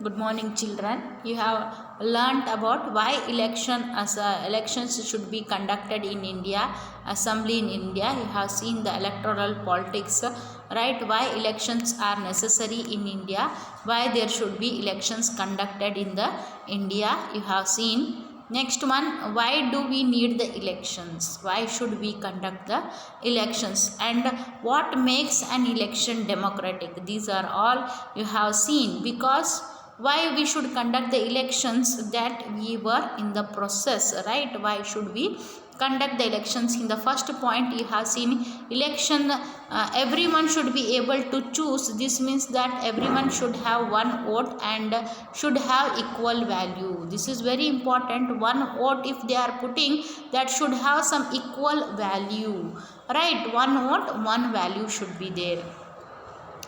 Good morning, children. You have learnt about why elections should be conducted in India, assembly in India. You have seen the electoral politics, right? Why elections are necessary in India, why there should be elections conducted in the India. You have seen. Next one, why do we need the elections? Why should we conduct the elections? And what makes an election democratic? These are all you have seen. Because why we should conduct the elections, that we were in the process, right? Why should we conduct the elections? In the first point you have seen election, everyone should be able to choose. This means that everyone should have one vote and should have equal value. This is very important. One vote if they are putting, that should have some equal value, right? One vote, one value should be there.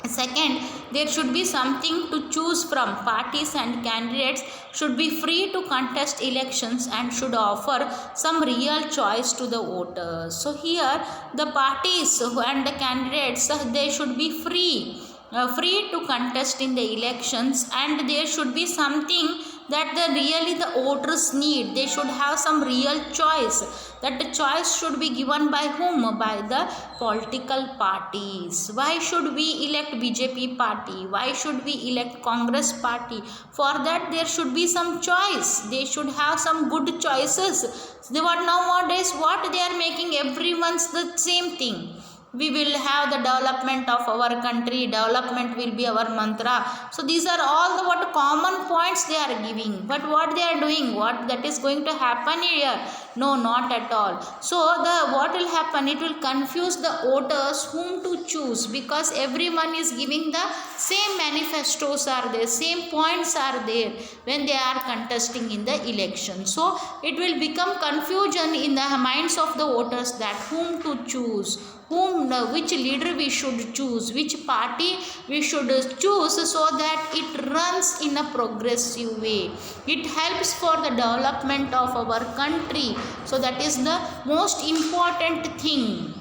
Second, there should be something to choose from. Parties and candidates should be free to contest elections and should offer some real choice to the voters. So here the parties and the candidates, they should be free to contest in the elections, and there should be something that the voters need. They should have some real choice. That the choice should be given by whom? By the political parties. Why should we elect BJP party? Why should we elect Congress party? For that there should be some choice. They should have some good choices. Nowadays what they are making, everyone's the same thing. We will have the development of our country, development will be our mantra. So these are all the what common points they are giving. But what they are doing, what that is going to happen here? No, not at all. So what will happen? It will confuse the voters whom to choose, because everyone is giving the same manifestos are there, same points are there when they are contesting in the election. So it will become confusion in the minds of the voters that whom to choose, which leader we should choose, which party we should choose, so that it runs in a progressive way. It helps for the development of our country. So that is the most important thing,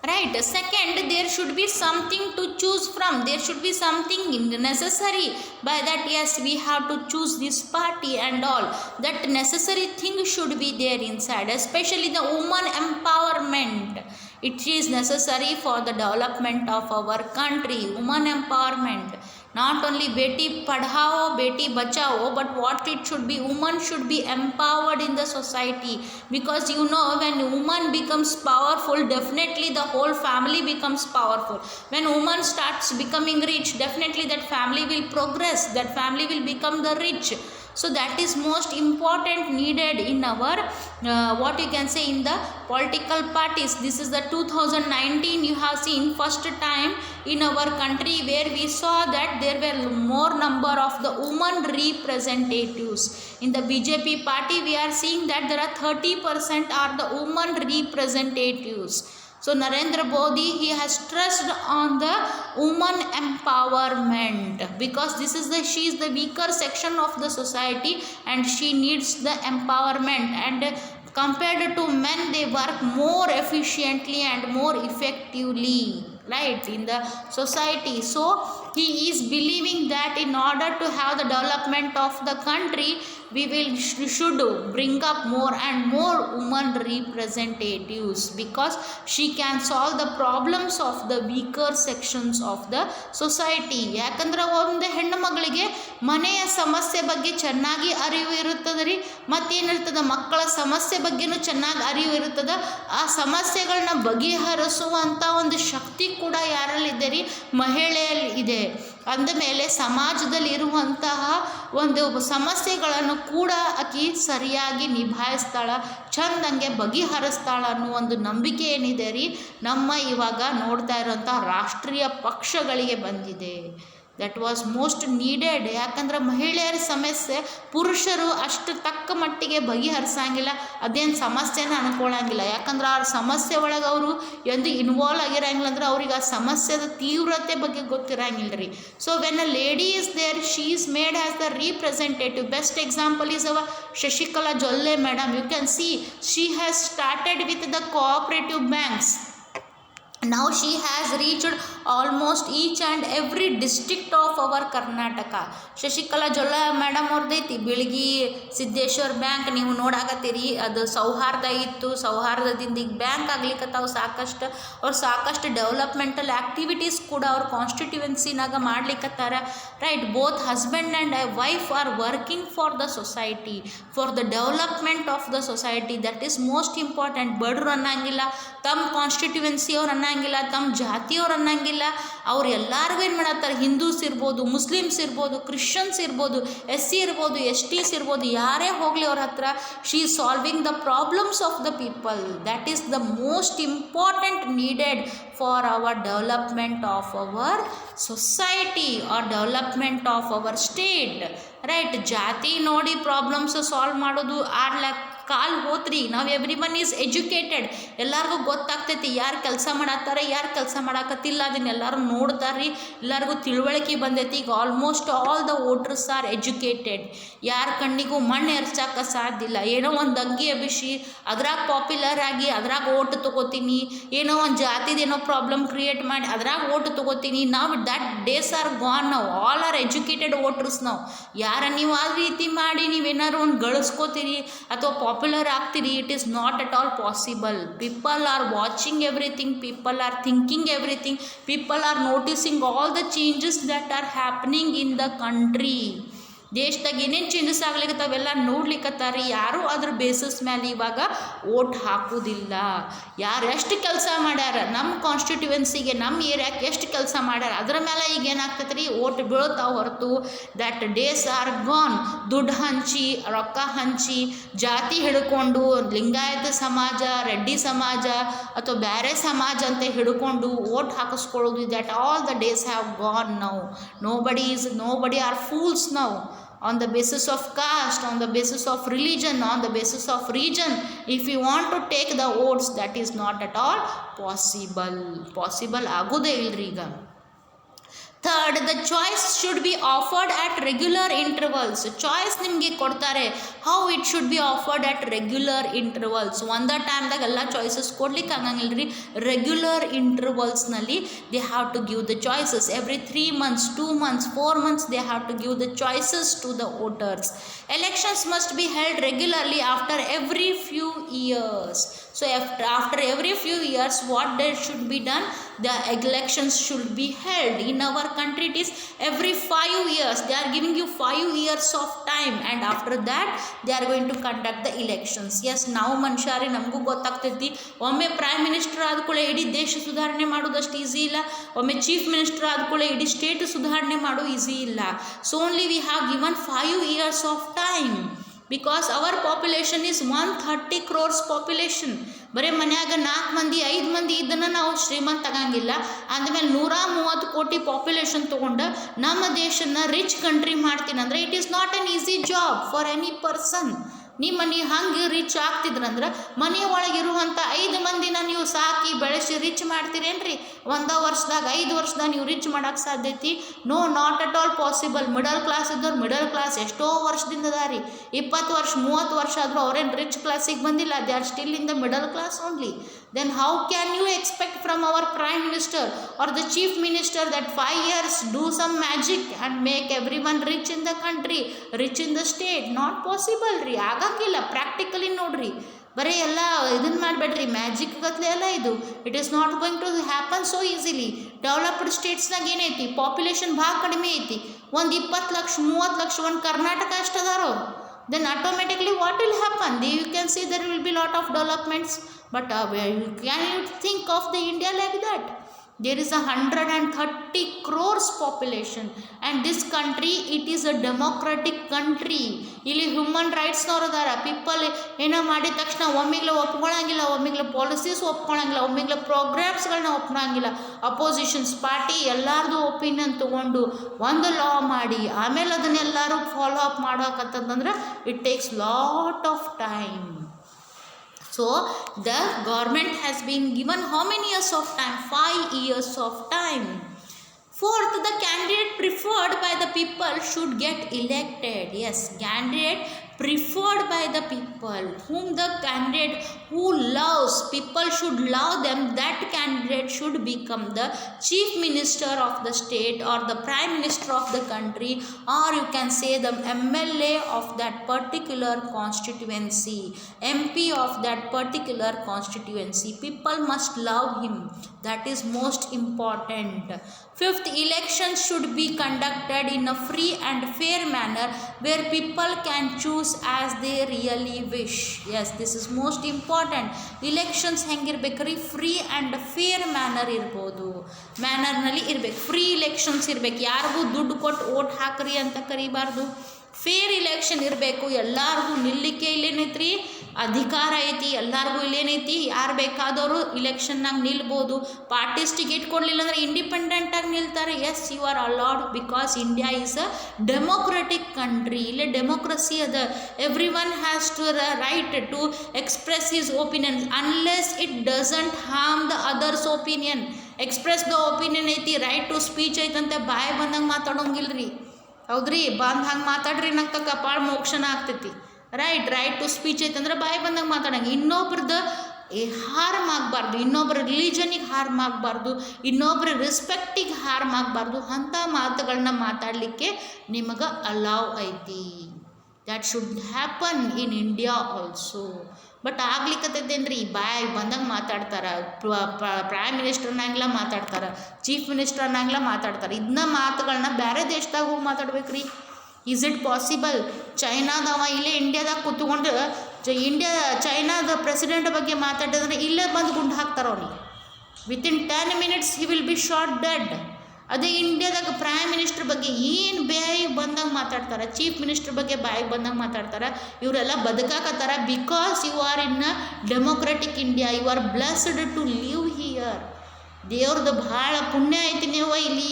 right? Second, there should be something to choose from. There should be something necessary. By that, yes, we have to choose this party and all. That necessary thing should be there inside, especially the woman empowerment. It is necessary for the development of our country. Woman empowerment. Not only Beti Padhao, Beti Bachao, but what it should be, woman should be empowered in the society. Because when woman becomes powerful, definitely the whole family becomes powerful. When woman starts becoming rich, definitely that family will progress, that family will become the rich. So that is most important needed in our in the political parties. This is the 2019 you have seen first time in our country where we saw that there were more number of the women representatives. In the BJP party we are seeing that there are 30% are the women representatives. So Narendra Modi, he has stressed on the woman empowerment, because she is the weaker section of the society and she needs the empowerment, and compared to men they work more efficiently and more effectively, right, in the society. So he is believing that in order to have the development of the country, we should bring up more and more women representatives, because she can solve the problems of the weaker sections of the society. ಯಾಕಂದ್ರೆ ಒಂದು ಹೆಣ್ಣು ಮಗಳಿಗೆ ಮನೆಯ ಸಮಸ್ಯೆ ಬಗ್ಗೆ ಚೆನ್ನಾಗಿ ಅರಿವು ಇರುತ್ತದೆ ರೀ, ಮತ್ತೇನಿರ್ತದೆ ಮಕ್ಕಳ ಸಮಸ್ಯೆ ಬಗ್ಗೆನೂ ಚೆನ್ನಾಗಿ ಅರಿವು ಇರುತ್ತದೆ. ಆ ಸಮಸ್ಯೆಗಳನ್ನ ಬಗೆಹರಿಸುವಂಥ ಒಂದು ಶಕ್ತಿ ಕೂಡ ಯಾರಲ್ಲಿದೆ ರೀ? ಮಹಿಳೆಯಲ್ಲಿ ಇದೆ. ಅಂದಮೇಲೆ ಸಮಾಜದಲ್ಲಿ ಇರುವಂತಹ ಒಂದು ಸಮಸ್ಯೆಗಳನ್ನು ಕೂಡ ಆಕಿ ಸರಿಯಾಗಿ ನಿಭಾಯಿಸ್ತಾಳ, ಚಂದಂಗೆ ಬಗೆಹರಿಸ್ತಾಳ ಅನ್ನೋ ಒಂದು ನಂಬಿಕೆ ಏನಿದೆ ರೀ ನಮ್ಮ ಇವಾಗ ನೋಡ್ತಾ ಇರೋಂಥ ರಾಷ್ಟ್ರೀಯ ಪಕ್ಷಗಳಿಗೆ ಬಂದಿದೆ. That was most needed. ಯಾಕಂದ್ರೆ ಮಹಿಳೆಯರ ಸಮಸ್ಯೆ ಪುರುಷರು ಅಷ್ಟು ತಕ್ಕ ಮಟ್ಟಿಗೆ ಬಗೆಹರಿಸಂಗಿಲ್ಲ, ಅದೇನು ಸಮಸ್ಯೆನ ಅನ್ಕೊಳ್ಳಂಗಿಲ್ಲ. ಯಾಕಂದ್ರೆ ಆ ಸಮಸ್ಯೆ ಒಳಗೆ ಅವರು ಎಂದು ಇನ್ವಾಲ್ವ್ ಆಗಿರಂಗಿಲ್ಲ, ಅಂದ್ರೆ ಅವ್ರಿಗೆ ಆ ಸಮಸ್ಯೆದ ತೀವ್ರತೆ ಬಗ್ಗೆ ಗೊತ್ತಿರಂಗಿಲ್ಲ ರೀ. So when a lady is there, she is made as the representative. Best example is our Shashikala Jolle madam. You can see she has started with the cooperative banks. Now she has reached almost each and every district of our Karnataka. Shashikala Jolle madam ಅವ್ರದ್ದೈತಿ Bilgi Siddeshwar bank ನೀವು ನೋಡಾಕತ್ತೀರಿ, ಅದು ಸೌಹಾರ್ದ ಇತ್ತು, ಸೌಹಾರ್ದದಿಂದ ಈಗ bank ಆಗ್ಲಿಕ್ಕತ್ತಾವ ಸಾಕಷ್ಟು. ಅವ್ರು ಸಾಕಷ್ಟು ಡೆವಲಪ್ಮೆಂಟಲ್ ಆ್ಯಕ್ಟಿವಿಟೀಸ್ ಕೂಡ ಅವ್ರ ಕಾನ್ಸ್ಟಿಟ್ಯೂವೆನ್ಸಿನಾಗ ಮಾಡ್ಲಿಕ್ಕತ್ತಾರ. Right, both husband and wife are working for the society, for the development of the society. That is most important. ಬಡವ್ರು ಅನ್ನಂಗಿಲ್ಲ, ತಮ್ಮ ಕಾನ್ಸ್ಟಿಟ್ಯೂವೆನ್ಸಿ ಅವ್ರು ಅನ್ನಂಗಿಲ್ಲ, ತಮ್ಮ ಜಾತಿಯವ್ರು ಅನ್ನಂಗಿಲ್ಲ, ಅವ್ರು ಎಲ್ಲರಿಗೂ ಏನು ಮಾಡತ್ತಾರೆ, ಹಿಂದೂಸ್ ಇರ್ಬೋದು, ಮುಸ್ಲಿಮ್ಸ್ ಇರ್ಬೋದು, ಕ್ರಿಶ್ಚಿಯನ್ಸ್ ಇರ್ಬೋದು, SC ಇರ್ಬೋದು, STs ಇರ್ಬೋದು, ಯಾರೇ ಹೋಗಲಿ ಅವ್ರ ಹತ್ರ, she is solving the problems of the people. That is the most important needed for our development of our society R development of our state. Right, ಜಾತಿ ನೋಡಿ ಪ್ರಾಬ್ಲಮ್ಸ್ ಸಾಲ್ವ್ ಮಾಡೋದು ಆಡ್ಲಕ್ಕೆ ಕಾಲ್ ಹೋತ್ರಿ. ನಾವು ಎವ್ರಿ ಒನ್ ಈಸ್ ಎಜುಕೇಟೆಡ್, ಎಲ್ಲರಿಗೂ ಗೊತ್ತಾಗ್ತೈತಿ ಯಾರು ಕೆಲಸ ಮಾಡತ್ತಾರೆ, ಯಾರು ಕೆಲಸ ಮಾಡಾಕತ್ತಿಲ್ಲ, ಅದನ್ನೆಲ್ಲರೂ ನೋಡ್ತಾರ್ರಿ, ಎಲ್ಲರಿಗೂ ತಿಳುವಳಿಕೆ ಬಂದೈತಿ. ಈಗ almost all the voters are educated. ಯಾರ ಕಣ್ಣಿಗೂ ಮಣ್ಣು ಎರ್ಚಾಕ ಸಾಧ್ಯ ಇಲ್ಲ. ಏನೋ ಒಂದು ಅಂಗಿ ಎಬ್ಬಿಸಿ ಅದ್ರಾಗ ಪಾಪ್ಯುಲರ್ ಆಗಿ ಅದ್ರಾಗ ಓಟ್ ತೊಗೋತೀನಿ, ಏನೋ ಒಂದು ಜಾತಿದೇನೋ ಪ್ರಾಬ್ಲಮ್ ಕ್ರಿಯೇಟ್ ಮಾಡಿ ಅದ್ರಾಗ ಓಟ್ ತೊಗೋತೀನಿ. ನಾವು ದಟ್ ಡೇಸ್ ಆರ್ ಗಾನ್. ನಾವು ಆಲ್ ಆರ್ ಎಜುಕೇಟೆಡ್ ವೋಟರ್ಸ್. ನಾವು ಯಾರ ನೀವು ಆ ರೀತಿ ಮಾಡಿ ನೀವೇನಾದ್ರು ಒಂದು ಗಳಿಸ್ಕೋತೀರಿ ಅಥವಾ ಪಾಪ್ಯುಲರ್ ಆಗ್ತೀರಿ, it is not at all possible. People are watching everything, people are thinking everything, people are noticing all the changes that are happening in the country. ದೇಶದಾಗ ಏನೇನು ಚೇಂಜಸ್ ಆಗ್ಲಿಕ್ಕತ್ತಾವೆಲ್ಲ ನೋಡ್ಲಿಕ್ಕತ್ತಾರೆ. ಯಾರೂ ಅದ್ರ ಬೇಸಿಸ್ ಮೇಲೆ ಇವಾಗ ಓಟ್ ಹಾಕೋದಿಲ್ಲ. ಯಾರು ಎಷ್ಟು ಕೆಲಸ ಮಾಡ್ಯಾರ ನಮ್ಮ ಕಾನ್ಸ್ಟಿಟ್ಯೂವೆನ್ಸಿಗೆ, ನಮ್ಮ ಏರಿಯಾಕ್ಕೆ ಎಷ್ಟು ಕೆಲಸ ಮಾಡ್ಯಾರ ಅದರ ಮೇಲೆ ಈಗ ಏನಾಗ್ತೈತೆ ರೀ, ಓಟ್ ಬೀಳ್ತಾವೆ ಹೊರತು ದಟ್ ಡೇಸ್ ಆರ್ ಗಾನ್. ದುಡ್ಡು ಹಂಚಿ, ರೊಕ್ಕ ಹಂಚಿ, ಜಾತಿ ಹಿಡ್ಕೊಂಡು ಲಿಂಗಾಯತ ಸಮಾಜ, ರೆಡ್ಡಿ ಸಮಾಜ ಅಥವಾ ಬೇರೆ ಸಮಾಜ ಅಂತ ಹಿಡ್ಕೊಂಡು ಓಟ್ ಹಾಕಿಸ್ಕೊಳ್ಳೋದು, that all the days have gone now. nobody are fools now. On the basis of caste, on the basis of religion, on the basis of region, if you want to take the votes, that is not at all possible ಆಗೋದೇ ಇಲ್ರಿ ಈಗ. Third, the choice should be offered at regular intervals. Choice ನಿಮಗೆ ಕೊಡ್ತಾರೆ, how it should be offered at regular intervals. ಒಂದೇ ಟೈಮ್ದಾಗ ಎಲ್ಲ choices ಕೊಡ್ಲಿಕ್ಕೆ ಆಗಂಗಿಲ್ಲ ರೀ. ರೆಗ್ಯುಲರ್ ಇಂಟರ್ವಲ್ಸ್ನಲ್ಲಿ they have to give the choices. Every 3 months, 2 months, 4 months they have to give the choices to the voters. Elections must be held regularly after every few years. So after every few years, what there should be done? The elections should be held. In our country it is every 5 years. They are giving you 5 years of time, and after that they are going to conduct the elections. Yes, ನಾವು ಮನುಷ್ಯರೇ, ನಮಗೂ ಗೊತ್ತಾಗ್ತೈತಿ. ಒಮ್ಮೆ prime minister ಆದ್ಕೂಳೆ ಇಡೀ ದೇಶ ಸುಧಾರಣೆ ಮಾಡೋದಷ್ಟು easy ಇಲ್ಲ. ಒಮ್ಮೆ chief minister ಆದ್ಕೂಳೆ ಇಡೀ ಸ್ಟೇಟ್ ಸುಧಾರಣೆ ಮಾಡೋದು ಈಸಿ ಇಲ್ಲ. So only we have given 5 years of time, because our population is 130 crores population. ಬರೀ ಮನ್ಯಾಗ 4 ಮಂದಿ 5 ಮಂದಿ ಇದನ್ನು ನಾವು ಶ್ರೀಮಂತ ಆಗಂಗಿಲ್ಲ. ಅಂದಮೇಲೆ 130 ಕೋಟಿ ಪಾಪ್ಯುಲೇಷನ್ ತೊಗೊಂಡು ನಮ್ಮ ದೇಶನ ರಿಚ್ ಕಂಟ್ರಿ ಮಾಡ್ತೀನಿ ಅಂದರೆ it is not an easy job for any person. ನಿಮ್ಮ ಮನೆ ಹಂಗೆ ರಿಚ್ ಆಗ್ತಿದ್ರಂದ್ರೆ ಮನೆ ಒಳಗಿರುವಂಥ 5 ಮಂದಿನ ನೀವು ಸಾಕಿ ಬೆಳೆಸಿ ರಿಚ್ ಮಾಡ್ತೀರೇನ್ರಿ? 1 ವರ್ಷದಾಗ 5 ವರ್ಷದಾಗ ನೀವು ರಿಚ್ ಮಾಡೋಕ್ಕೆ ಸಾಧ್ಯೈತಿ? No, not at all possible. Middle class ಇದ್ದವ್ರು ಮಿಡಲ್ ಕ್ಲಾಸ್ ಎಷ್ಟೋ ವರ್ಷದಿಂದ ಅದಾರಿ. 20 ವರ್ಷ 30 ವರ್ಷ ಆದರೂ ಅವ್ರೇನು ರಿಚ್ ಕ್ಲಾಸಿಗೆ ಬಂದಿಲ್ಲ. They are still in the middle class only. Then how can you expect from our prime minister or the chief minister that 5 years do some magic and make everyone rich in the country, rich in the state? Not possible ರೀ, ಆಗಂಗಿಲ್ಲ. Practically ನೋಡ್ರಿ, ಬರೀ ಎಲ್ಲ ಇದನ್ನು ಮಾಡಬೇಡ್ರಿ, magic ಗತ್ಲೆ ಎಲ್ಲ ಇದು. It is not going to happen so easily. Developed ಸ್ಟೇಟ್ಸ್ನಾಗ ಏನೈತಿ, ಪಾಪ್ಯುಲೇಷನ್ ಭಾಳ ಕಡಿಮೆ ಐತಿ. ಒಂದು 20 ಲಕ್ಷ 30 ಲಕ್ಷ ಒಂದು ಕರ್ನಾಟಕ ಅಷ್ಟು ಅದಾರ ಅವ್ರು. Then automatically what will happen? You can see there will be lot of developments. But can you think of the India like that? There is 130 crores population, and this country, it is a democratic country. ಇಲ್ಲಿ human ರೈಟ್ಸ್ನವ್ರು ಅದಾರ. People ಏನೋ ಮಾಡಿದ ತಕ್ಷಣ ಒಮ್ಮಿಗ್ಲೆ ಒಪ್ಕೊಳಂಗಿಲ್ಲ, ಒಮ್ಮಿಗ್ಲೆ policies ಒಪ್ಕೊಳಂಗಿಲ್ಲ, ಒಮ್ಮಿಗ್ಲೆ ಪ್ರೋಗ್ರಾಮ್ಸ್ಗಳನ್ನ ಒಪ್ಕೊಳಂಗಿಲ್ಲ. ಅಪೋಸಿಷನ್ಸ್ ಪಾರ್ಟಿ ಎಲ್ಲರದು ಒಪಿನಿಯನ್ ತೊಗೊಂಡು ಒಂದು ಲಾ ಮಾಡಿ ಆಮೇಲೆ ಅದನ್ನೆಲ್ಲರೂ ಫಾಲೋ ಅಪ್ ಮಾಡೋಕತ್ತಂದ್ರೆ it takes lot of time. So the government has been given how many years of time? 5 years of time. Fourth, the candidate preferred by the people should get elected. Yes, candidate preferred by the people, whom the candidate who loves, people should love them, that candidate should become the chief minister of the state or the prime minister of the country, or you can say the MLA of that particular constituency, MP of that particular constituency. People must love him. That is most important. Fifth, elections should be conducted in a free and fair manner where people can choose as they really wish. Yes, this is most important. Elections ಹೆಂಗಿರ್ಬೇಕ್ರಿ, free and fair manner ಇರ್ಬೋದು, ಮ್ಯಾನರ್ನಲ್ಲಿ ಇರ್ಬೇಕು. Free elections ಇರ್ಬೇಕು, ಯಾರಿಗೂ ದುಡ್ಡು ಕೊಟ್ಟು vote ಹಾಕ್ರಿ ಅಂತ ಕರಿಬಾರ್ದು. ಫೇರ್ ಇಲೆಕ್ಷನ್ ಇರಬೇಕು. ಎಲ್ಲರಿಗೂ ನಿಲ್ಲಿಕ್ಕೆ ಇಲ್ಲೇನೈತ್ರಿ ಅಧಿಕಾರ ಐತಿ, ಎಲ್ಲರಿಗೂ ಇಲ್ಲೇನೈತಿ ಯಾರು ಬೇಕಾದವರು ಇಲೆಕ್ಷನ್ನಾಗ ನಿಲ್ಬೋದು. ಪಾರ್ಟೀಸ್ ಟಿಕೆಟ್ ಕೊಡಲಿಲ್ಲ ಅಂದರೆ ಇಂಡಿಪೆಂಡೆಂಟಾಗಿ ನಿಲ್ತಾರೆ. Yes, you are allowed because India is a democratic country. ಇಲ್ಲೇ ಡೆಮೋಕ್ರಸಿ ಅದ. Every one has to right to express his opinion unless it doesn't harm the others opinion. Express the opinion ಐತಿ, right to speech ಐತಂತೆ ಬಾಯಿ ಬಂದಂಗೆ ಮಾತಾಡೋಂಗಿಲ್ರಿ. ಹೌದ್ರಿ, ಬಂದು ಹಂಗೆ ಮಾತಾಡ್ರಿ ನಂಗೆ ಕಪಾಳ ಮೋಕ್ಷಣ ಆಗ್ತೈತಿ. ರೈಟ್ ಟು ಸ್ಪೀಚ್ ಐತಂದ್ರೆ ಬಾಯಿ ಬಂದಂಗೆ ಮಾತಾಡಂಗೆ. ಇನ್ನೊಬ್ರದ್ದು ಹಾರ್ಮ್ ಆಗಬಾರ್ದು, ಇನ್ನೊಬ್ಬರ ರಿಲಿಜನಿಗೆ ಹಾರ್ಮ್ ಆಗಬಾರ್ದು, ಇನ್ನೊಬ್ಬರ ರೆಸ್ಪೆಕ್ಟಿಗೆ ಹಾರ್ಮ್ ಆಗಬಾರ್ದು. ಅಂಥ ಮಾತುಗಳನ್ನ ಮಾತಾಡಲಿಕ್ಕೆ ನಿಮಗೆ ಅಲೌವ್ ಐತಿ. That should happen in India also. But ಆಗ್ಲಿಕ್ಕತ್ತೈತೇನ್ರಿ, ಬಾಯಿ ಬಂದಂಗೆ ಮಾತಾಡ್ತಾರೆ. ಪ್ರೈಮ್ ಮಿನಿಸ್ಟರ್ನಾಗೆಲ್ಲ ಮಾತಾಡ್ತಾರೆ, ಚೀಫ್ ಮಿನಿಸ್ಟರ್ನಾಗೆಲ್ಲ ಮಾತಾಡ್ತಾರೆ. ಇದನ್ನ ಮಾತುಗಳನ್ನ ಬೇರೆ ದೇಶದಾಗ ಹೋಗಿ ಮಾತಾಡ್ಬೇಕ್ರಿ. Is it possible? ಚೈನಾದವ ಇಲ್ಲೇ ಇಂಡಿಯಾದಾಗ ಕೂತ್ಕೊಂಡು ಚೈನಾದ ಪ್ರೆಸಿಡೆಂಟ್ ಬಗ್ಗೆ ಮಾತಾಡಿದ್ರೆ ಇಲ್ಲೇ ಬಂದು ಗುಂಡು ಹಾಕ್ತಾರೆ ಅವನಿಗೆ. Within 10 minutes he will be shot dead. ಅದೇ ಇಂಡಿಯಾದಾಗ ಪ್ರೈಮ್ ಮಿನಿಸ್ಟರ್ ಬಗ್ಗೆ ಏನು ಬಾಯಿಗೆ ಬಂದಂಗೆ ಮಾತಾಡ್ತಾರೆ, ಚೀಫ್ ಮಿನಿಸ್ಟರ್ ಬಗ್ಗೆ ಬಾಯಿಗೆ ಬಂದಂಗೆ ಮಾತಾಡ್ತಾರೆ. ಇವರೆಲ್ಲ ಬದುಕಾಕತ್ತಾರ because you are in a democratic India. You are blessed to live here. ದೇವ್ರದ್ದು ಭಾಳ ಪುಣ್ಯ ಐತಿ, ನೀವು ಇಲ್ಲಿ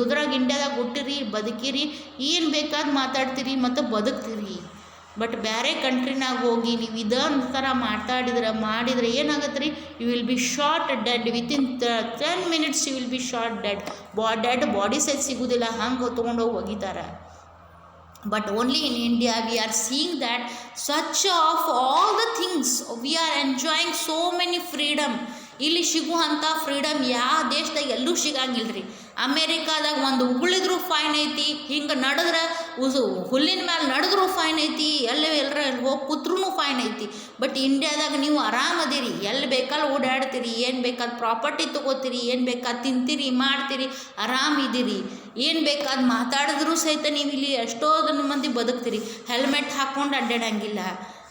ಇದ್ರಾಗ ಇಂಡಿಯಾದಾಗ ಹುಟ್ಟಿರಿ, ಬದುಕಿರಿ, ಏನು ಬೇಕಾದ ಮಾತಾಡ್ತೀರಿ ಮತ್ತು ಬದುಕ್ತೀರಿ. ಬಟ್ ಬೇರೆ ಕಂಟ್ರಿನಾಗ ಹೋಗಿ ನೀವು ಇದೊಂಥರ ಮಾಡಿದ್ರೆ ಏನಾಗತ್ತೆ ರೀ? You will be short dead. Within 10 minutes you will be short dead. Body size ಸಿಗೋದಿಲ್ಲ, ಹಂಗೆ ತೊಗೊಂಡೋಗಿ ಒಗಿತಾರೆ. But only in India we are seeing that such of all the things we are enjoying so many freedom. ಇಲ್ಲಿ ಸಿಗುವಂಥ freedom ಯಾವ ದೇಶದಾಗ ಎಲ್ಲೂ ಸಿಗಂಗಿಲ್ಲ ರೀ. ಅಮೇರಿಕಾದಾಗ ಒಂದು ಉಗುಳಿದ್ರೂ ಫೈನ್ ಐತಿ, ಹಿಂಗೆ ನಡೆದ್ರೆ ಹುಲ್ಲಿನ ಮೇಲೆ ನಡೆದ್ರೂ ಫೈನ್ ಐತಿ, ಎಲ್ಲರ ಹೋಗಿ ಕೂತ್ರೂ ಫೈನ್ ಐತಿ. ಬಟ್ ಇಂಡಿಯಾದಾಗ ನೀವು ಆರಾಮದಿರಿ, ಎಲ್ಲಿ ಬೇಕಾದ್ರೆ ಓಡಾಡ್ತೀರಿ, ಏನು ಬೇಕಾದ ಪ್ರಾಪರ್ಟಿ ತೊಗೋತೀರಿ, ಏನು ಬೇಕಾದ ತಿಂತೀರಿ, ಮಾಡ್ತೀರಿ, ಆರಾಮಿದ್ದೀರಿ. ಏನು ಬೇಕಾದ ಮಾತಾಡಿದ್ರೂ ಸಹಿತ ನೀವು ಇಲ್ಲಿ ಎಷ್ಟೋ ಮಂದಿ ಬದುಕ್ತೀರಿ. ಹೆಲ್ಮೆಟ್ ಹಾಕ್ಕೊಂಡು ಅಡ್ಡಾಡಂಗಿಲ್ಲ.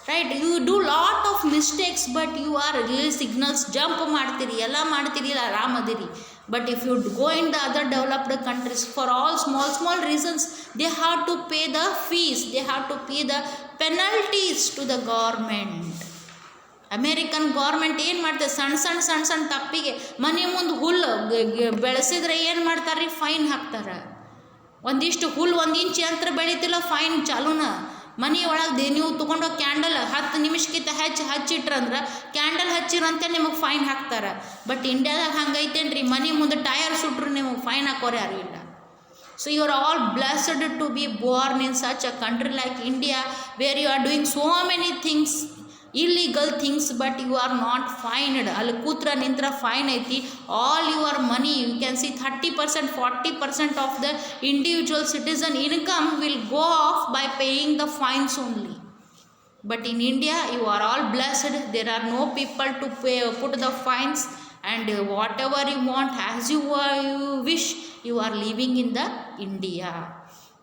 Right, you do lot of mistakes, but you are signals jump ಮಾಡ್ತೀರಿ, ಎಲ್ಲ ಮಾಡ್ತೀರಿ, ಆರಾಮದಿರಿ. But if you go in the other developed countries, for all small reasons they have to pay the fees, they have to pay the penalties to the government. American government ಏನು ಮಾಡ್ತಾರೆ? ಸಣ್ಣ ತಪ್ಪಿಗೆ ಮನೆ ಮುಂದೆ ಹುಲ್ಲು ಬೆಳೆಸಿದ್ರೆ ಏನು ಮಾಡ್ತಾರೆ ರೀ? ಫೈನ್ ಹಾಕ್ತಾರೆ. ಒಂದಿಷ್ಟು ಹುಲ್ಲು 1 ಇಂಚ್ ಯಂತ್ರ ಬೆಳೀತಿಲ್ಲ, ಫೈನ್ ಚಾಲೂನ. ಮನೆಯೊಳಗೆ ನೀವು ತೊಗೊಂಡೋಗಿ ಕ್ಯಾಂಡಲ್ 10 ನಿಮಿಷಕ್ಕಿಂತ ಹಚ್ಚಿಟ್ರಂದ್ರೆ ಕ್ಯಾಂಡಲ್ ಹಚ್ಚಿರಂತೆ ನಿಮಗೆ ಫೈನ್ ಹಾಕ್ತಾರೆ. ಬಟ್ ಇಂಡಿಯಾದಾಗ ಹಂಗೈತೇನ್ರಿ? ಮನೆ ಮುಂದೆ ಟಯರ್ ಸುಟ್ರು ನಿಮಗೆ ಫೈನ್ ಹಾಕೋರು ಯಾರು ಇಲ್ಲ. So you are all blessed to be born in such a country like India where you are doing so many things, illegal things, but you are not fined. ಅಲ್ಲಿ ಕೂತ್ರ ನಿಂತ್ರ ಫೈನ್ ಐತಿ. All your money, you can see 30%, 40% of the individual citizen income will go off by paying the fines only. But in India you are all blessed. There are no people to put the fines, and whatever you want as you wish, you are living in the India.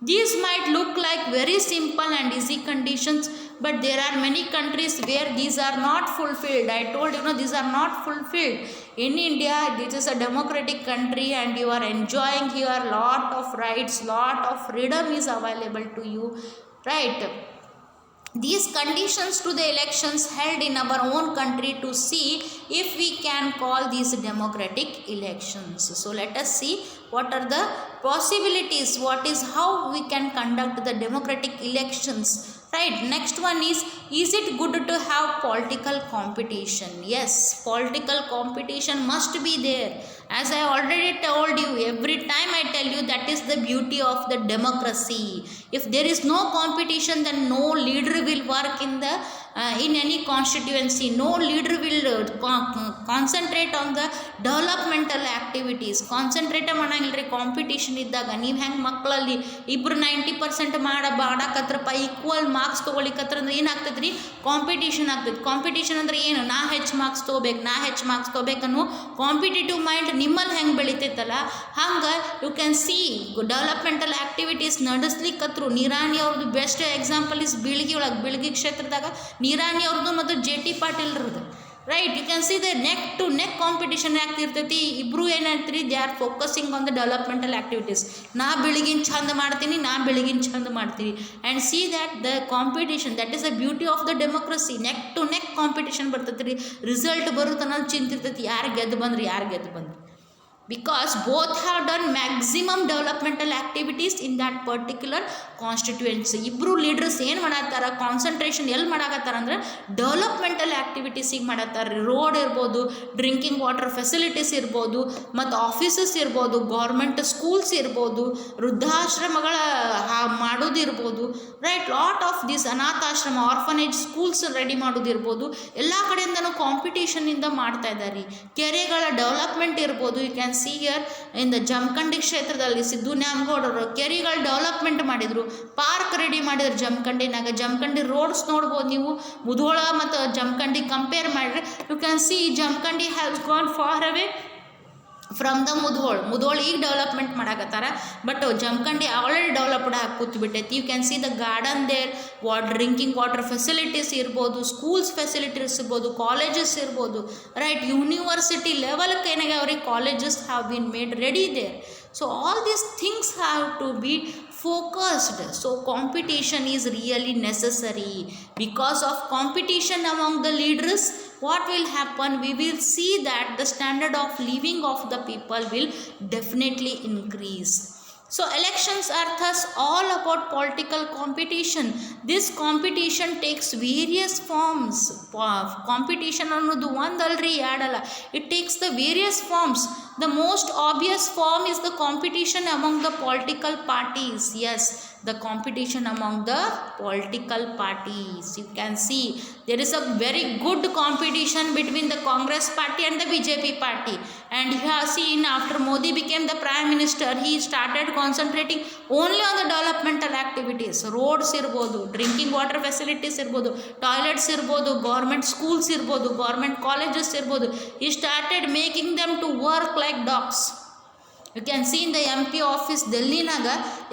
These might look like very simple and easy conditions, but there are many countries where these are not fulfilled. I told you, these are not fulfilled. In India, this is a democratic country and you are enjoying here lot of rights, lot of freedom is available to you, right? These conditions to the elections held in our own country to see if we can call these democratic elections. So let us see what are the possibilities, how we can conduct the democratic elections, right? Next one is it good to have political competition? Yes, political competition must be there. As I already told you, every time I tell you, that is the beauty of the democracy. If there is no competition, then no leader will work in any constituency. No leader will concentrate on the developmental activities. Concentrate ಮಾಡಂಗಿಲ್ರಿ competition ಇದ್ದಾಗ. ನೀವು ಹೆಂಗೆ ಮಕ್ಕಳಲ್ಲಿ ಇಬ್ಬರು 90% ಮಾಡಾಕತ್ರಪ್ಪ, equal marks ತೊಗೊಳಿಕತ್ರ ಅಂದ್ರೆ ಏನಾಗ್ತದೆ ರೀ, competition ಆಗ್ತದೆ. ಕಾಂಪಿಟೇಷನ್ ಅಂದ್ರೆ ಏನು, ನಾ ಹೆಚ್ಚು ಮಾರ್ಕ್ಸ್ ತೊಗೋಬೇಕನ್ನೋ ಕಾಂಪಿಟೇಟಿವ್ ಮೈಂಡ್ ನಿಮ್ಮಲ್ಲಿ ಹೆಂಗೆ ಬೆಳಿತೈತಲ್ಲ, ಹಂಗೆ you can see developmental activities ನಡೆಸ್ಲಿಕ್ಕತ್ರು. ನಿರಾಣಿ ಅವ್ರದ್ದು ಬೆಸ್ಟ್ ಎಕ್ಸಾಂಪಲ್ ಇಸ್ ಬೀಳ್ಗಿ ಕ್ಷೇತ್ರದಾಗ ನಿರಾಣಿ ಅವ್ರದ್ದು ಮತ್ತು JT ಪಾಟೀಲ್ರದ್ದು. Right, you can see the neck to neck competition ಆಗ್ತಿರ್ತೈತಿ. ಇಬ್ಬರು ಏನಂತೀರಿ, they are focusing on the developmental activities. ನಾ ಬೆಳಗಿನ ಚಂದ ಮಾಡ್ತೀನಿ and see that the competition, that is the beauty of the democracy. Neck to neck competition ಬರ್ತೈತಿ ರೀ. Result ಬರುತ್ತೆ ಅನ್ನೋದು ಚಿಂತಿರ್ತೈತಿ, ಯಾರು ಗೆದ್ದು ಬಂದ್ರಿ. Because both have done maximum developmental activities in that particular constituency. ಇಬ್ಬರು ಲೀಡರ್ಸ್ ಏನು ಮಾಡತ್ತಾರ, ಕಾನ್ಸಂಟ್ರೇಷನ್ ಎಲ್ಲಿ ಮಾಡಾಕತ್ತಾರ ಅಂದ್ರೆ ಡೆವಲಪ್ಮೆಂಟಲ್ ಆ್ಯಕ್ಟಿವಿಟೀಸಿಗೆ ಮಾಡತ್ತಾರ. ರೋಡ್ ಇರ್ಬೋದು, ಡ್ರಿಂಕಿಂಗ್ ವಾಟರ್ ಫೆಸಿಲಿಟೀಸ್ ಇರ್ಬೋದು, ಮತ್ತು ಆಫೀಸಸ್ ಇರ್ಬೋದು, ಗೌರ್ಮೆಂಟ್ ಸ್ಕೂಲ್ಸ್ ಇರ್ಬೋದು, ವೃದ್ಧಾಶ್ರಮಗಳ ಮಾಡೋದಿರ್ಬೋದು, ರೈಟ್, ಲಾಟ್ ಆಫ್ ದಿಸ್ ಅನಾಥಾಶ್ರಮ, ಆರ್ಫನೇಜ್ ಸ್ಕೂಲ್ಸ್ ರೆಡಿ ಮಾಡೋದಿರ್ಬೋದು, ಎಲ್ಲ ಕಡೆಯಿಂದನೂ ಕಾಂಪಿಟೇಷನಿಂದ ಮಾಡ್ತಾ ಇದ್ದಾರೆ. ಕೆರೆಗಳ ಡೆವಲಪ್ಮೆಂಟ್ ಇರ್ಬೋದು. You can see here in the Jamkhandi ಕ್ಷೇತ್ರದಲ್ಲಿ ಸಿದ್ದು ನ್ಯಾಮಗೌಡರು ಕೆರೆಗಳ ಡೆವಲಪ್ಮೆಂಟ್ ಮಾಡಿದರು, ಪಾರ್ಕ್ ರೆಡಿ ಮಾಡಿದ್ರು ಜಮಖಂಡಿನಾಗ. ಜಮಖಂಡಿ ರೋಡ್ಸ್ ನೋಡ್ಬೋದು ನೀವು, ಮುಧೋಳ ಮತ್ತು ಜಮಖಂಡಿ ಕಂಪೇರ್ ಮಾಡಿದ್ರೆ you can see Jamkhandi has gone far away from the Mudhol ಈಗ ಡೆವಲಪ್ಮೆಂಟ್ ಮಾಡಾಕತ್ತಾರ, ಬಟ್ ಜಮಖಂಡಿ ಆಲ್ರೆಡಿ ಡೆವಲಪ್ಡ್ ಆಗಿ ಕೂತ್ಬಿಟ್ಟೈತಿ. You can see the garden there, drinking water facilities ಇರ್ಬೋದು, ಸ್ಕೂಲ್ಸ್ ಫೆಸಿಲಿಟೀಸ್ ಇರ್ಬೋದು, ಕಾಲೇಜಸ್ ಇರ್ಬೋದು, ರೈಟ್, ಯೂನಿವರ್ಸಿಟಿ ಲೆವೆಲ್ಗೆ ಏನಾಗ್ಯಾವ ಅವ್ರಿಗೆ colleges have been made ready there. So all these things have to be focused. So competition is really necessary. Because of competition among the leaders, what will happen, we will see that the standard of living of the people will definitely increase. So elections are thus all about political competition. This competition takes various forms. Competition ಅನ್ನೋದು ಒಂದಲ್ರಿ ಎರಡಲ್ಲ, it takes the various forms. The most obvious form is the competition among the political parties. Yes, the competition among the political parties. You can see there is a very good competition between the Congress party and the BJP party. And you have seen after Modi became the Prime Minister, he started concentrating only on the developmental activities. Roads irbodu, drinking water facilities irbodu, toilets irbodu, government schools irbodu, government colleges irbodu. He started making them to work like dogs. You can see in the MP office ಡೆಲ್ಲಿನಾಗ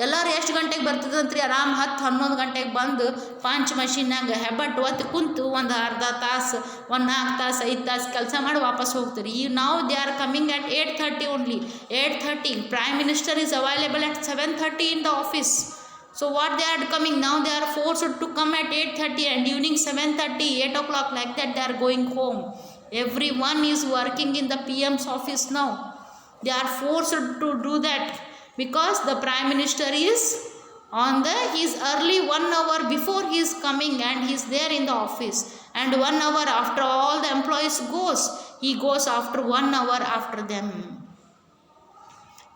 ಎಲ್ಲರೂ ಎಷ್ಟು ಗಂಟೆಗೆ ಬರ್ತದಂತ್ರಿ, ಆರಾಮ್ 10-11 ಗಂಟೆಗೆ ಬಂದು punch ಮಷೀನ್ನಾಗ Hebbettu ಒತ್ತು ಕುಂತು ಒಂದು ಅರ್ಧ ತಾಸು, 4 ತಾಸು 5 ತಾಸು ಕೆಲಸ ಮಾಡಿ ವಾಪಸ್ ಹೋಗ್ತಾರೆ. ಈ ನಾವು they are coming at 8:30 only. 8:30 Prime Minister is available at 7:30 in the office. So what they are coming now, they are forced to come at 8:30 and evening 7:30, 8 o'clock, like that they are going home. Everyone is working in the PM's office now. They are forced to do that because the Prime Minister is he is early 1 hour before he is coming and he is there in the office, and 1 hour after all the employees he goes after 1 hour after them.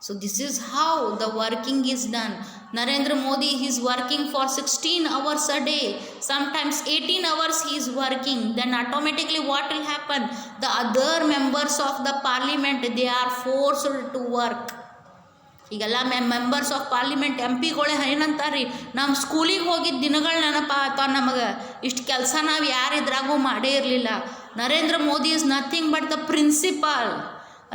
So this is how the working is done. Narendra Modi is working for 16 hours a day, sometimes 18 hours he is working. Then automatically what will happen, the other members of the parliament, they are forced to work. ಈಗೆಲ್ಲ members of parliament MPಗಳೇ ಏನಂತಾರ್ರಿ, ನಮ್ಮ ಸ್ಕೂಲಿಗೆ ಹೋಗಿದ್ದ ದಿನಗಳು ನೆನಪಾಗ್ತಾವ ನಮಗೆ, ಇಷ್ಟು ಕೆಲಸ ನಾವು ಯಾರಿದ್ರಾಗೂ ಮಾಡೇ ಇರಲಿಲ್ಲ. Narendra Modi is nothing but the principal,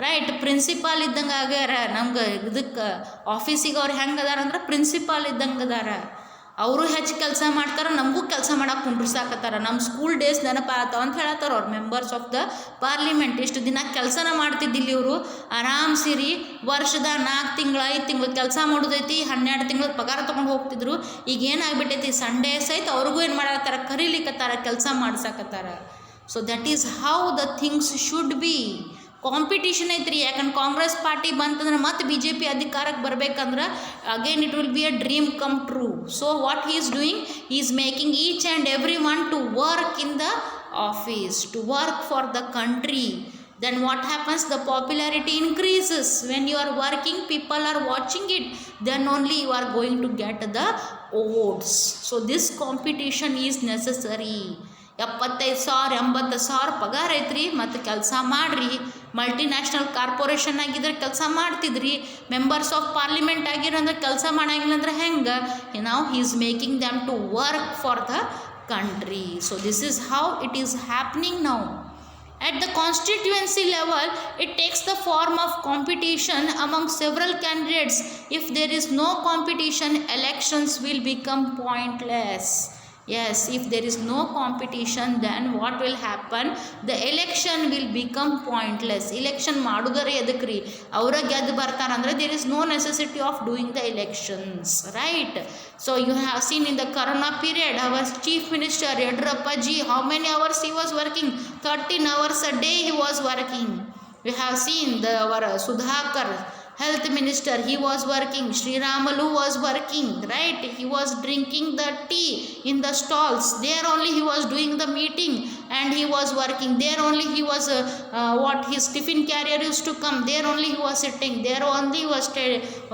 right, principal ಇದ್ದಂಗೆ ಆಗ್ಯಾರ. ನಮ್ಗೆ ಇದಕ್ಕೆ ಆಫೀಸಿಗೆ ಅವ್ರು ಹೆಂಗೆ ಅದಾರ ಅಂದ್ರೆ ಪ್ರಿನ್ಸಿಪಾಲ್ ಇದ್ದಂಗೆ ಅದಾರ. ಅವರು ಹೆಚ್ಚು ಕೆಲಸ ಮಾಡ್ತಾರೆ, ನಮಗೂ ಕೆಲಸ ಮಾಡಕ್ಕೆ ಕುಂಡ್ರಸಾಕತ್ತಾರ. ನಮ್ಮ ಸ್ಕೂಲ್ ಡೇಸ್ ನೆನಪಾಗ್ತಾವ ಅಂತ ಹೇಳತ್ತಾರ ಅವ್ರು ಮೆಂಬರ್ಸ್ ಆಫ್ ದ ಪಾರ್ಲಿಮೆಂಟ್. ಇಷ್ಟು ದಿನ ಕೆಲಸನ ಮಾಡ್ತಿದ್ದಿಲ್ಲ ಇವರು, ಆರಾಮ್ ಸಿರಿ ವರ್ಷದ 4 ತಿಂಗಳು 5 ತಿಂಗಳು ಕೆಲಸ ಮಾಡೋದೈತಿ, 12 ತಿಂಗಳು ಪಗಾರ ತೊಗೊಂಡು ಹೋಗ್ತಿದ್ರು. ಈಗ ಏನಾಗ್ಬಿಟ್ಟೈತಿ, ಸಂಡೇ ಸಹಿತ ಅವ್ರಿಗೂ ಏನು ಮಾಡತ್ತಾರ, ಕರೀಲಿಕ್ಕತ್ತಾರ, ಕೆಲಸ ಮಾಡ್ಸಕತ್ತಾರ. So that is how the things should be. Competition ಐತ್ರಿ, ಯಾಕಂದ್ರೆ ಕಾಂಗ್ರೆಸ್ ಪಾರ್ಟಿ ಬಂತಂದ್ರೆ ಮತ್ತೆ BJP ಅಧಿಕಾರಕ್ಕೆ ಬರ್ಬೇಕಂದ್ರೆ again it will be a dream come true. So what he is doing, he is making each and every one to work in the office, to work for the country. then what happens? The popularity increases. When you are working, people are watching it, then only you are going to get the votes. So this competition is necessary. 75,000 80,000 ಪಗಾರ ಐತ್ರಿ, ಮತ್ತು ಕೆಲಸ ಮಾಡ್ರಿ. Multinational corporation ಆಗಿದ್ರೆ ಕೆಲಸ ಮಾಡ್ತಿದ್ರಿ, members of parliament ಆಗಿರಂದ್ರೆ ಕೆಲಸ ಮಾಡಂಗಿಲ್ಲ ಅಂದ್ರೆ ಹೆಂಗೆ? ನಾವು he is making them to work for the country. So this is how it is happening now. At the constituency level, it takes the form of competition among several candidates. If there is no competition, elections will become pointless. Yes, if there is no competition, then what will happen? The election will become pointless. Election madudare edakri avra ಗೆದ್ದು ಬರ್ತಾರಂದ್ರೆ there is no necessity of doing the elections, right? So you have seen in the corona period, our chief minister Yediyurappa ji, how many hours he was working? 13 hours a day he was working. We have seen our Sudhakar, health minister, he was working. Sri Ramalu was working, right? He was drinking the tea in the stalls. There only he was doing the meeting and he was working. There only he was his tiffin carrier used to come. There only he was sitting. There only he was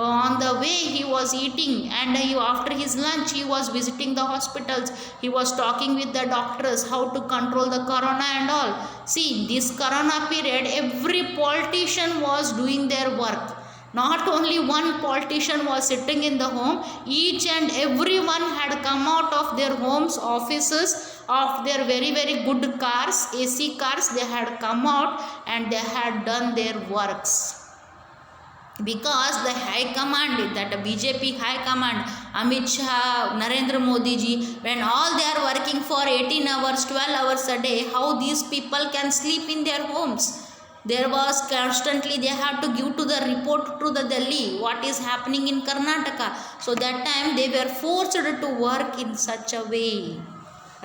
on the way he was eating, and after his lunch he was visiting the hospitals. He was talking with the doctors how to control the corona and all. See, this corona period, every politician was doing their work. Not only one politician was sitting in the home, each and everyone had come out of their homes, offices, of their very very good cars, AC cars. They had come out and they had done their works, because the high command, that BJP high command, Amit Shah, Narendra Modi ji, when all they are working for 18 hours 12 hours a day, how these people can sleep in their homes? There was constantly they have to give to the report to the Delhi what is happening in Karnataka. So that time they were forced to work in such a way,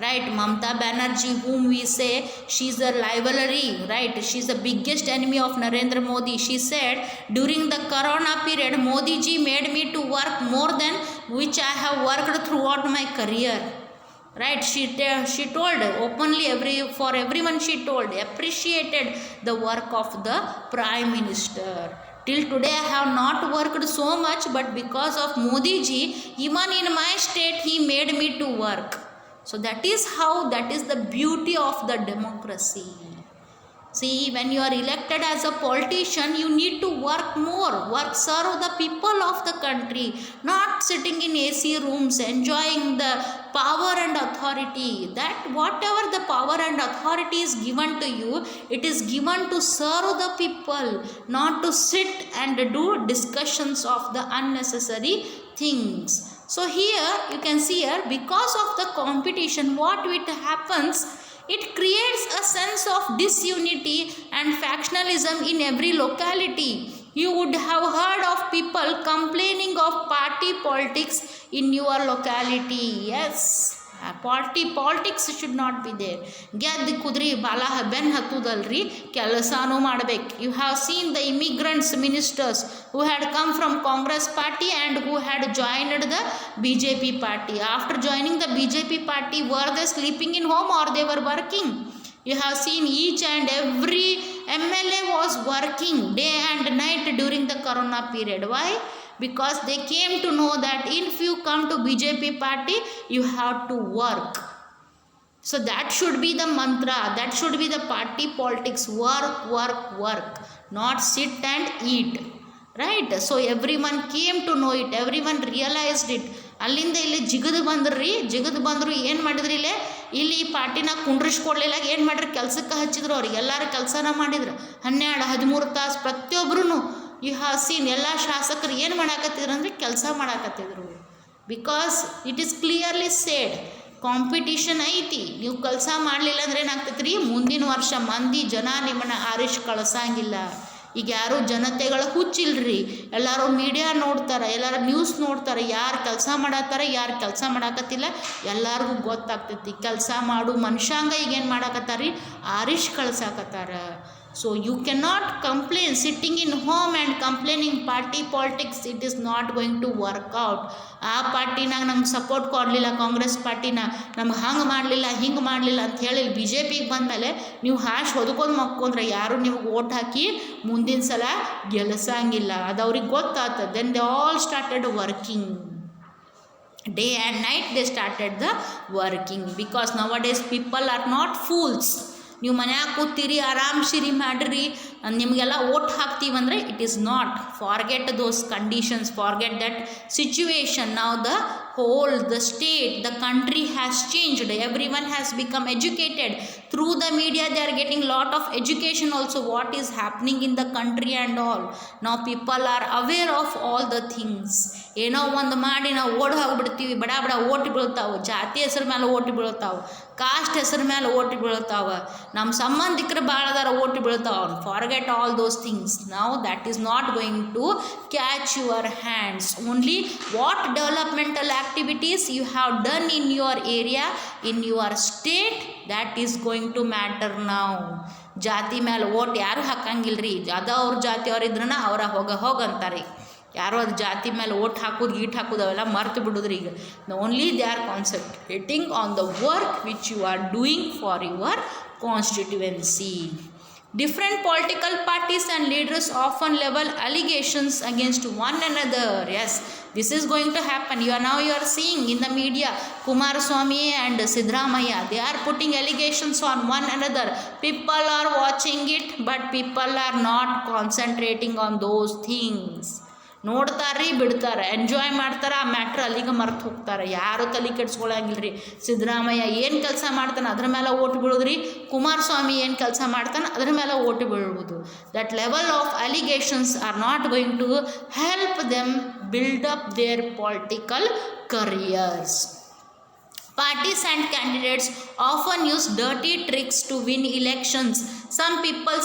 right? Mamata Banerjee, whom we say she's a rivalry, right? She's the biggest enemy of Narendra Modi. She said during the corona period, Modi ji made me to work more than which I have worked throughout my career. Right? She told openly, for everyone she told, appreciated the work of the Prime Minister. Till today I have not worked so much, but because of Modi ji, even in my state he made me to work. So that is the beauty of the democracy. See, when you are elected as a politician, you need to work more, serve the people of the country, not sitting in AC rooms enjoying the power and authority. That whatever the power and authority is given to you, it is given to serve the people, not to sit and do discussions of the unnecessary things. So here you can see here, because of the competition, what happens, it creates a sense of disunity and factionalism in every locality. You would have heard of people complaining of party politics in your locality. Yes, party politics should not be there. ಗೆದ್ದು ಕುದ್ರಿ ಬಾಲ ಬೆನ್ ಹತ್ತುದಲ್ರಿ, ಕೆಲಸನೂ ಮಾಡಬೇಕು. You have seen the immigrants ministers who had come from Congress party and who had joined the BJP party. After joining the BJP party, were they sleeping in home or they were working? You have seen each and every MLA was working day and night during the corona period. Why? Because they came to know that if you come to BJP party, you have to work. So that should be the mantra, that should be the party politics. Work, not sit and eat, right? So everyone came to know it, everyone realized it. ಅಲ್ಲಿಂದ ಇಲ್ಲಿ ಜಿಗದು ಬಂದರು. ಏನು ಮಾಡಿದ್ರಿ, ಇಲ್ಲಿ ಈ ಪಾರ್ಟಿನ ಕುಂಡ್ರಿಸ್ಕೊಡ್ಲಿಲ್ಲ. ಏನು ಮಾಡ್ರಿ, ಕೆಲಸಕ್ಕೆ ಹಚ್ಚಿದ್ರು. ಅವ್ರಿಗೆ ಎಲ್ಲರೂ ಕೆಲಸನ ಮಾಡಿದ್ರು 12-13 ತಾಸು ಪ್ರತಿಯೊಬ್ಬರೂ. ಯು ಹ್ಯಾವ್ ಸೀನ್ ಎಲ್ಲ ಶಾಸಕರು ಏನು ಮಾಡಾಕತ್ತಿದ್ರು ಅಂದರೆ ಕೆಲಸ ಮಾಡಾಕತ್ತಿದ್ರು. Because it is clearly said, competition ಐತಿ. ನೀವು ಕೆಲಸ ಮಾಡಲಿಲ್ಲ ಅಂದರೆ ಏನಾಗ್ತೈತೆ ರೀ, ಮುಂದಿನ ವರ್ಷ ಜನ ನಿಮ್ಮನ್ನು ಆರಿಸಿ ಕಳ್ಸಂಗಿಲ್ಲ. ಈಗ ಯಾರು ಜನತೆಗಳು ಹುಚ್ಚಿಲ್ರಿ, ಎಲ್ಲರೂ ಮೀಡಿಯಾ ನೋಡ್ತಾರೆ, ಎಲ್ಲರೂ ನ್ಯೂಸ್ ನೋಡ್ತಾರೆ, ಯಾರು ಕೆಲಸ ಮಾಡತ್ತಾರೆ ಯಾರು ಕೆಲಸ ಮಾಡಾಕತ್ತಿಲ್ಲ ಎಲ್ಲರಿಗೂ ಗೊತ್ತಾಗ್ತೈತಿ. ಕೆಲಸ ಮಾಡು ಮನುಷ್ಯಾಂಗ ಈಗೇನು ಮಾಡಾಕತ್ತಾರ ರೀ, ಆರಿಸಿ ಕಳ್ಸಾಕತ್ತಾರ. So you cannot complain sitting in home and complaining party politics. It is not going to work out. ಆ ಪಾರ್ಟಿನಾಗ ನಮ್ಗೆ ಸಪೋರ್ಟ್ ಕೊಡಲಿಲ್ಲ, ಕಾಂಗ್ರೆಸ್ ಪಾರ್ಟಿನ ನಮ್ಗೆ ಹಂಗೆ ಮಾಡಲಿಲ್ಲ ಹಿಂಗೆ ಮಾಡಲಿಲ್ಲ ಅಂತ ಹೇಳಿ ಬಿ ಜೆ ಪಿಗೆ ಬಂದಮೇಲೆ ನೀವು ಹಾಶ್ ಹೊದ್ಕೊಂಡು ಮಕ್ಕೊಂಡ್ರೆ ಯಾರು ನಿಮ್ಗೆ ಓಟ್ ಹಾಕಿ ಮುಂದಿನ ಸಲ ಗೆಲ್ಲಿಸಂಗಿಲ್ಲ. ಅದು ಅವ್ರಿಗೆ ಗೊತ್ತಾಗ್ತದೆ. Then they all started working. Day and night they started the working, because nowadays people are not fools. ನೀವು ಮನ್ಯಾಗ ಕೂತೀರಿ ಆರಾಮ್ಸಿರಿ ಮಾಡಿರಿ ನಿಮಗೆಲ್ಲ ಓಟ್ ಹಾಕ್ತೀವಂದರೆ it is not. Forget those conditions, forget that situation. Now the whole, the state, the country has changed. Everyone has become educated. Through the media they are getting lot of education also, what is happening in the country and all. Now people are aware of all the things. ಏನೋ ಒಂದು ಮಾಡಿ ನಾವು ಓಡ್ ಹೋಗ್ಬಿಡ್ತೀವಿ, ಬಡ ಬಡ vote ಬೀಳ್ತಾವೆ, ಜಾತಿ ಹೆಸರು ಮೇಲೆ ಓಟ್ ಬೀಳ್ತಾವೆ, ಕಾಸ್ಟ್ ಹೆಸರು ಮೇಲೆ ಓಟ್ ಬೀಳ್ತಾವೆ, ನಮ್ಮ ಸಂಬಂಧಿಕರು ಭಾಳ ಅದಾರ ಓಟ್ ಬೀಳ್ತಾವೆ. Forget all those things. Now that is not going to catch your hands. Only what developmental activities you have done in your area, in your state, that is going to matter now. ಜಾತಿ ಮೇಲೆ vote ಯಾರು ಹಾಕಂಗಿಲ್ರಿ. ಅದ ಅವ್ರ ಜಾತಿಯವ್ರು ಇದ್ರನ ಅವರ ಹೋಗಂತಾರೆ. ಯಾರೋ ಅದು ಜಾತಿ ಮೇಲೆ ಓಟ್ ಹಾಕೋದು ಗೀಟ್ ಹಾಕೋದು ಅವೆಲ್ಲ ಮರ್ತು ಬಿಡೋದ್ರಿ. ಈಗ only they are concentrating on the work which you are doing for your constituency. Different political parties and leaders often level allegations against one another. Yes, this is going to happen. You are seeing in the media Kumaraswamy and Siddaramaiah, they are putting allegations on one another. People are watching it, but people are not concentrating on those things. ನೋಡ್ತಾರ್ರಿ, ಬಿಡ್ತಾರೆ, enjoy ಮಾಡ್ತಾರೆ, ಆ matter ಅಲ್ಲಿಗೆ ಮರ್ತು ಹೋಗ್ತಾರೆ. ಯಾರು ತಲೆ ಕೆಡ್ಸ್ಕೊಳಂಗಿಲ್ರಿ. ಸಿದ್ದರಾಮಯ್ಯ ಏನು ಕೆಲಸ ಮಾಡ್ತಾನೆ ಅದ್ರ ಮೇಲೆ ಓಟ್ ಬೀಳೋದ್ರಿ, ಕುಮಾರಸ್ವಾಮಿ ಏನು ಕೆಲಸ ಮಾಡ್ತಾನೆ ಅದ್ರ ಮೇಲೆ ಓಟ್ ಬೀಳುವುದು. That level of allegations are not going to help them build up their political careers. Parties and candidates often use dirty tricks to win elections. Some people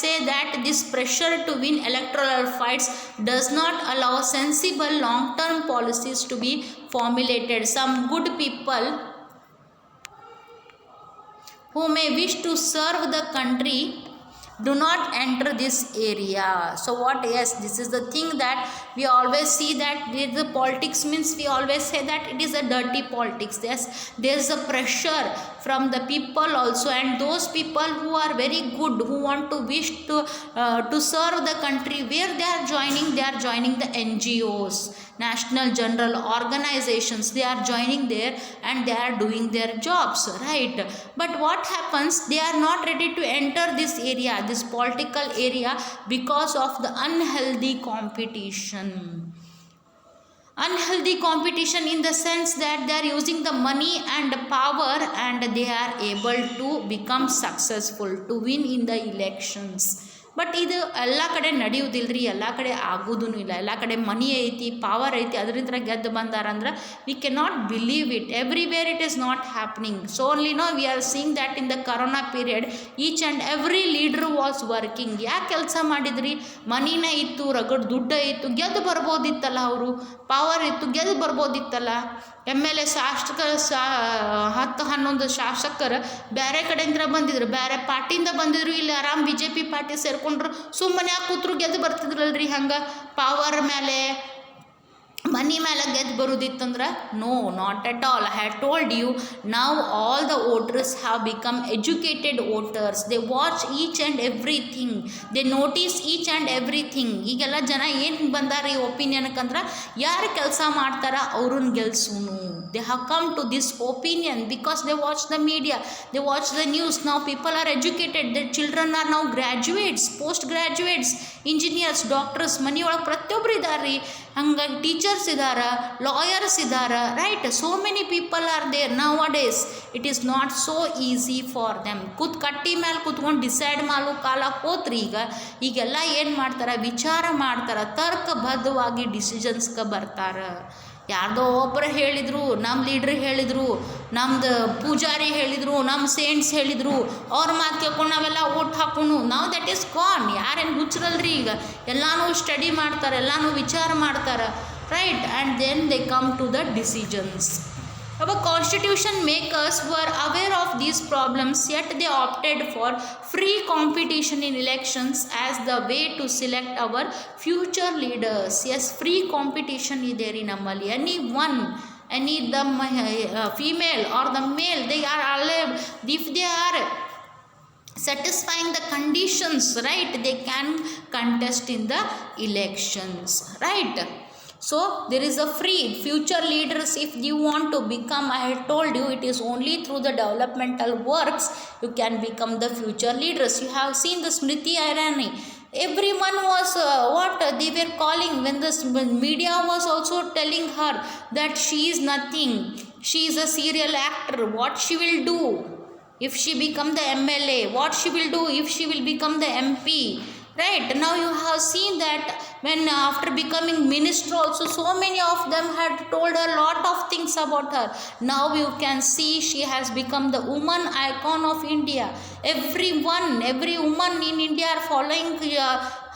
say that this pressure to win electoral fights does not allow sensible long-term policies to be formulated. Some good people who may wish to serve the country do not enter this area. So what? Yes, this is the thing that we always see, that the politics means we always say that it is a dirty politics. Yes, there is a pressure from the people also, and those people who are very good, who want to wish to serve the country, where they are joining the NGOs, national general organizations. They are joining there and they are doing their jobs, right? But what happens, they are not ready to enter this area, this political area, because of the unhealthy competition. Unhealthy competition in the sense that they are using the money and power, and they are able to become successful, to win in the elections. But ಇದು ಎಲ್ಲ ಕಡೆ ನಡೆಯುವುದಿಲ್ಲರಿ, ಎಲ್ಲ ಕಡೆ ಆಗೋದೂ ಇಲ್ಲ. ಎಲ್ಲ ಕಡೆ ಮನಿ ಐತಿ, power ಐತಿ, ಅದರಿಂದ ಗೆದ್ದು ಬಂದಾರಂದ್ರೆ we cannot believe it. Everywhere it is not happening. So only we are seeing that in the corona period each and every leader was working. ಯಾಕೆ ಕೆಲಸ ಮಾಡಿದ್ರಿ? ಮನಿನ ಇತ್ತು, ರಗಡ್ ದುಡ್ಡು ಇತ್ತು, ಗೆದ್ದು ಬರ್ಬೋದಿತ್ತಲ್ಲ. ಅವರು ಪವರ್ ಇತ್ತು, ಗೆದ್ದು ಬರ್ಬೋದಿತ್ತಲ್ಲ. MLA ಶಾಸಕರು 10-11 ಶಾಸಕರು ಬೇರೆ ಕಡೆಯಿಂದ ಬಂದಿದ್ರು, ಬೇರೆ ಪಾರ್ಟಿಯಿಂದ ಬಂದಿದ್ರು, ಇಲ್ಲಿ ಆರಾಮ್ BJP ಪಾರ್ಟಿ ಸೇರ್ಕೊಂಡ್ರು, ಸುಮ್ಮನೆ ಯಾಕೆ ಕೂತ್ರು ಗೆದ್ದು ಬರ್ತಿದ್ರಲ್ರಿ. ಹಂಗೆ ಪವರ್ ಮೇಲೆ ಮನಿ ಮೇಲೆ ಗೆದ್ದು ಬರೋದಿತ್ತಂದ್ರೆ no, not at all. I have told you, now all the voters have become educated voters. They watch each and everything, they notice each and everything. ಈಗೆಲ್ಲ ಜನ ಏನು ಬಂದಾರ ಈ ಒಪಿನಿಯನ್ಕಂದ್ರೆ, ಯಾರು ಕೆಲಸ ಮಾಡ್ತಾರ ಅವ್ರನ್ನ ಗೆಲ್ಸೂನು. They have come to this opinion because they watch the media, they watch the news. ನಾವು people are educated, the children are ನಾವು graduates, post graduates, engineers, doctors, ಮನೆಯೊಳಗೆ ಪ್ರತಿಯೊಬ್ಬರು ಇದ್ದಾರೆ ರೀ. ಹಂಗಾಗಿ ಟೀಚರ್ಸ್ ಇದ್ದಾರೆ, ಲಾಯರ್ಸ್ ಇದ್ದಾರೆ, right? So many people are there nowadays. It is not so easy for them. ಕಟ್ಟಿ ಮೇಲೆ ಕೂತ್ಕೊಂಡು ಡಿಸೈಡ್ ಮಾಡೋ ಕಾಲ ಹೋತ್ರಿ. ಈಗೆಲ್ಲ ಏನು ಮಾಡ್ತಾರೆ, ವಿಚಾರ ಮಾಡ್ತಾರೆ, ತರ್ಕಬದ್ಧವಾಗಿ ಡಿಸಿಷನ್ಸ್ಗೆ ಬರ್ತಾರೆ. ಯಾರ್ದೋ ಒಬ್ಬರು ಹೇಳಿದರು, ನಮ್ಮ ಲೀಡ್ರ್ ಹೇಳಿದರು, ನಮ್ದು ಪೂಜಾರಿ ಹೇಳಿದರು, ನಮ್ಮ ಸೇಂಟ್ಸ್ ಹೇಳಿದರು, ಅವ್ರ ಮಾತು ಕೇಳ್ಕೊಂಡು ನಾವೆಲ್ಲ ಓಟ್ ಹಾಕೊಂಡು ನಾವು ದಟ್ ಈಸ್ ಕಾನ್. ಯಾರೇನು ಹುಚ್ಚರಲ್ರಿ. ಈಗ ಎಲ್ಲನೂ ಸ್ಟಡಿ ಮಾಡ್ತಾರೆ, ಎಲ್ಲನೂ ವಿಚಾರ ಮಾಡ್ತಾರೆ, right? And then they come to the decisions. Our constitution makers were aware of these problems, yet they opted for free competition in elections as the way to select our future leaders. Yes, free competition is there in Amali. Anyone, any the female or the male, they are allowed, if they are satisfying the conditions, right, they can contest in the elections, right. So there is a free future leaders. If you want to become, I had told you, it is only through the developmental works you can become the future leaders. You have seen the Smriti Irani. Everyone was what they were calling, when the media was also telling her that she is nothing, she is a serial actor, what she will do if she become the MLA, what she will do if she will become the MP, right. Now you have seen that when after becoming minister also, so many of them had told a lot of things about her. Now you can see she has become the woman icon of India. Every woman in India are following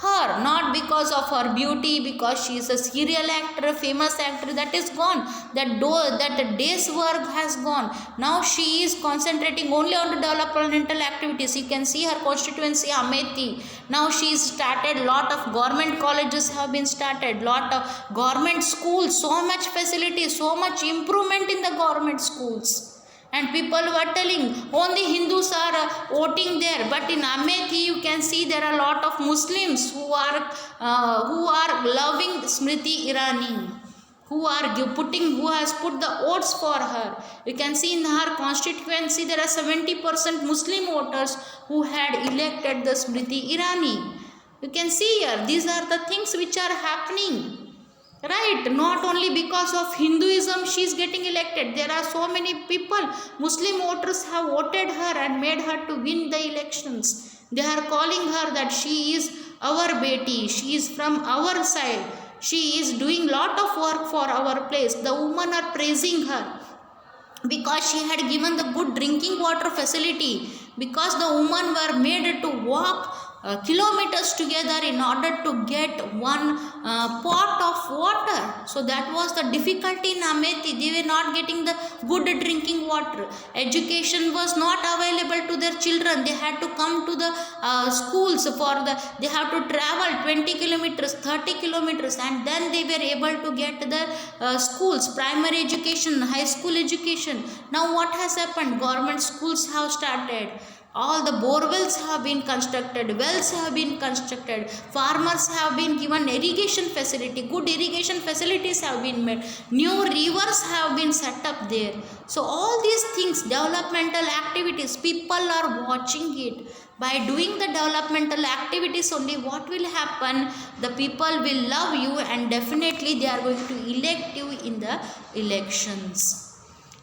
her, not because of her beauty, because she is a serial actor, famous actor. That is gone. That day's work has gone. Now she is concentrating only on the developmental activities. You can see her constituency Amethi. Now she started lot of government colleges have been started, lot of government schools, so much facility, so much improvement in the government schools. And people were telling only Hindus are voting there, but in Amethi you can see there are a lot of Muslims who are loving Smriti Irani, who has put the votes for her. You can see in her constituency there are 70% Muslim voters who had elected the Smriti Irani. You can see here, these are the things which are happening. Right, not only because of Hinduism she is getting elected. There are so many people, Muslim voters have voted her and made her to win the elections. They are calling her that she is our Beti, she is from our side, she is doing lot of work for our place. The women are praising her because she had given the good drinking water facility, because the women were made to walk kilometers together in order to get one pot of water. So that was the difficulty in Amethi. They were not getting the good drinking water. Education was not available to their children. They had to come to the schools they have to travel 20 kilometers, 30 kilometers, and then they were able to get the schools, primary education, high school education. Now what has happened? Government schools have started. All the borewells have been constructed, wells have been constructed, farmers have been given irrigation facility, good irrigation facilities have been made, new rivers have been set up there. So all these things, developmental activities, people are watching it. By doing the developmental activities only, what will happen? The people will love you and definitely they are going to elect you in the elections.